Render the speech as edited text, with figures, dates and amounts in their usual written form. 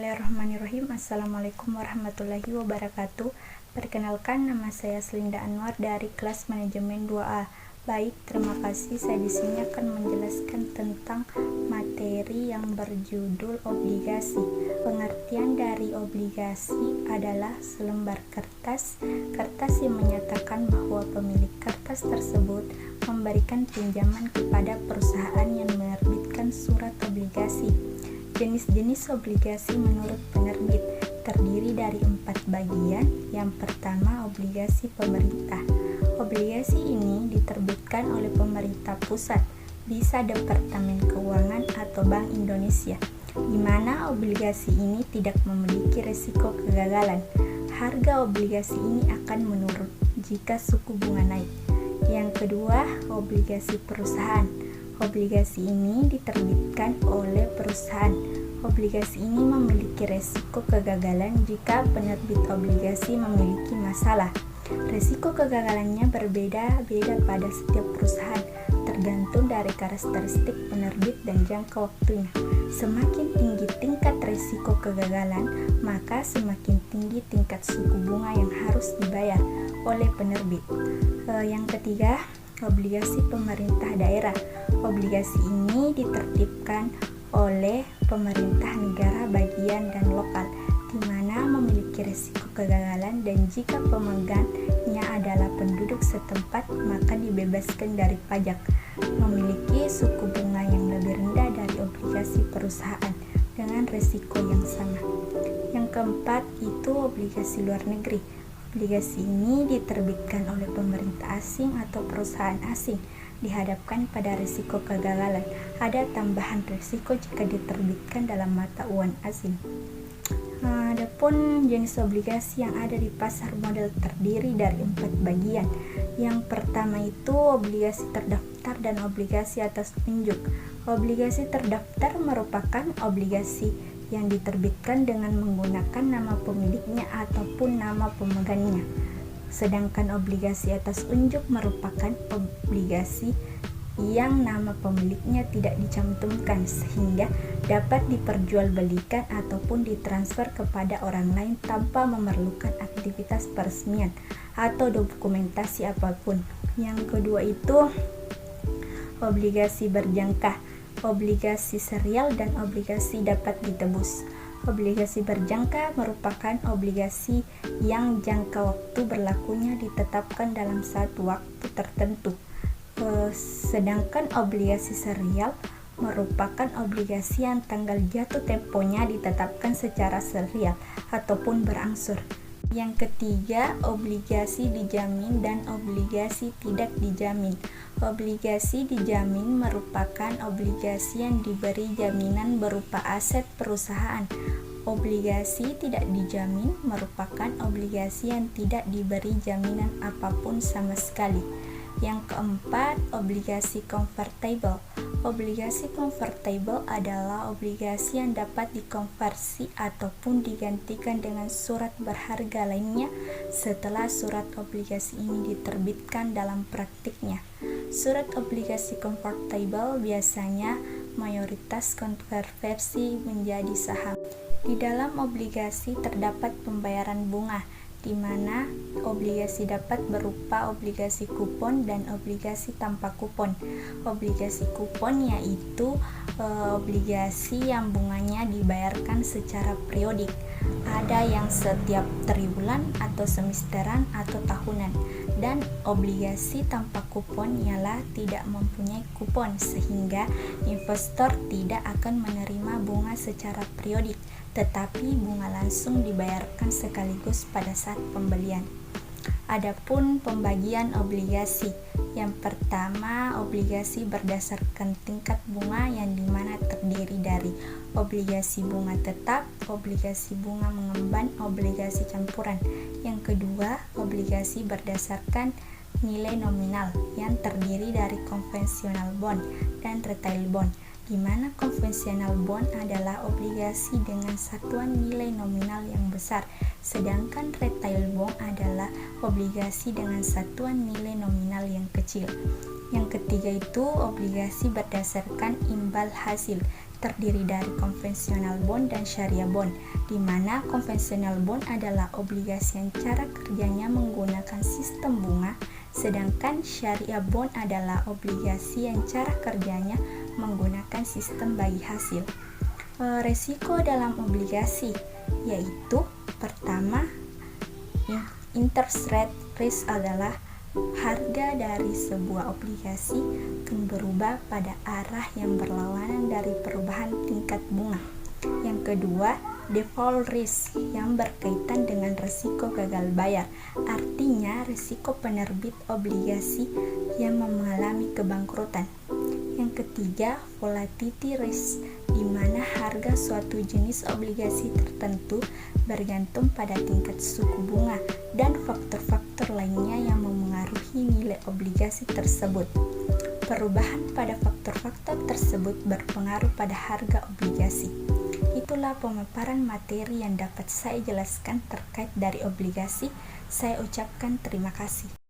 Bismillahirrahmanirrahim. Assalamualaikum warahmatullahi wabarakatuh. Perkenalkan, nama saya Selinda Anwar dari kelas manajemen 2A. Baik, terima kasih. Saya di sini akan menjelaskan tentang materi yang berjudul obligasi. Pengertian dari obligasi adalah selembar kertas yang menyatakan bahwa pemilik kertas tersebut memberikan pinjaman kepada perusahaan yang menerbitkan surat obligasi. Jenis-jenis obligasi menurut penerbit terdiri dari 4 bagian. Yang pertama, obligasi pemerintah. Obligasi ini diterbitkan oleh pemerintah pusat, bisa Departemen Keuangan atau Bank Indonesia, di mana obligasi ini tidak memiliki risiko kegagalan. Harga obligasi ini akan menurun jika suku bunga naik. Yang kedua, obligasi perusahaan. Obligasi ini diterbitkan oleh perusahaan. Obligasi ini memiliki resiko kegagalan jika penerbit obligasi memiliki masalah. Resiko kegagalannya berbeda-beda pada setiap perusahaan, tergantung dari karakteristik penerbit dan jangka waktunya. Semakin tinggi tingkat resiko kegagalan, maka semakin tinggi tingkat suku bunga yang harus dibayar oleh penerbit. Yang ketiga, obligasi pemerintah daerah. Obligasi ini ditertibkan oleh pemerintah negara bagian dan lokal, di mana memiliki risiko kegagalan, dan jika pemegangnya adalah penduduk setempat, maka dibebaskan dari pajak. Memiliki suku bunga yang lebih rendah dari obligasi perusahaan dengan risiko yang sama. Yang keempat itu obligasi luar negeri. Obligasi ini diterbitkan oleh pemerintah asing atau perusahaan asing, dihadapkan pada risiko kegagalan. Ada tambahan risiko jika diterbitkan dalam mata uang asing. Adapun jenis obligasi yang ada di pasar modal terdiri dari 4 bagian. Yang pertama itu obligasi terdaftar dan obligasi atas unjuk. Obligasi terdaftar merupakan obligasi yang diterbitkan dengan menggunakan nama pemiliknya ataupun nama pemegangnya. Sedangkan obligasi atas unjuk merupakan obligasi yang nama pemiliknya tidak dicantumkan, sehingga dapat diperjualbelikan ataupun ditransfer kepada orang lain tanpa memerlukan aktivitas peresmian atau dokumentasi apapun. Yang kedua itu obligasi berjangka, obligasi serial, dan obligasi dapat ditebus. Obligasi berjangka merupakan obligasi yang jangka waktu berlakunya ditetapkan dalam satu waktu tertentu. Sedangkan obligasi serial merupakan obligasi yang tanggal jatuh temponya ditetapkan secara serial ataupun berangsur. Yang ketiga, obligasi dijamin dan obligasi tidak dijamin. Obligasi dijamin merupakan obligasi yang diberi jaminan berupa aset perusahaan. Obligasi tidak dijamin merupakan obligasi yang tidak diberi jaminan apapun sama sekali. Yang keempat, obligasi convertible. Obligasi convertible adalah obligasi yang dapat dikonversi ataupun digantikan dengan surat berharga lainnya setelah surat obligasi ini diterbitkan dalam praktiknya. Surat obligasi convertible biasanya mayoritas konversi menjadi saham. Di dalam obligasi terdapat pembayaran bunga, di mana obligasi dapat berupa obligasi kupon dan obligasi tanpa kupon. Obligasi kupon yaitu obligasi yang bunganya dibayarkan secara periodik. Ada yang setiap triwulan atau semesteran atau tahunan. Dan obligasi tanpa kupon ialah tidak mempunyai kupon, sehingga investor tidak akan menerima bunga secara periodik, tetapi bunga langsung dibayarkan sekaligus pada saat pembelian. Adapun pembagian obligasi, yang pertama obligasi berdasarkan tingkat bunga yang dimana terdiri dari obligasi bunga tetap, obligasi bunga mengemban, obligasi campuran. Yang kedua, obligasi berdasarkan nilai nominal yang terdiri dari konvensional bond dan retail bond, di mana konvensional bond adalah obligasi dengan satuan nilai nominal yang besar, sedangkan retail bond adalah obligasi dengan satuan nilai nominal yang kecil. Yang ketiga itu obligasi berdasarkan imbal hasil, terdiri dari konvensional bond dan syariah bond, di mana konvensional bond adalah obligasi yang cara kerjanya menggunakan sistem bunga, sedangkan syariah bond adalah obligasi yang cara kerjanya menggunakan sistem bagi hasil. Resiko dalam obligasi yaitu pertama, interest rate risk adalah harga dari sebuah obligasi akan berubah pada arah yang berlawanan dari perubahan tingkat bunga. Yang kedua, default risk yang berkaitan dengan risiko gagal bayar, artinya risiko penerbit obligasi yang mengalami kebangkrutan. Yang ketiga, volatility risk, di mana harga suatu jenis obligasi tertentu bergantung pada tingkat suku bunga dan faktor-faktor lainnya yang memengaruhi nilai obligasi tersebut. Perubahan pada faktor-faktor tersebut berpengaruh pada harga obligasi. Itulah pemaparan materi yang dapat saya jelaskan terkait dari obligasi. Saya ucapkan terima kasih.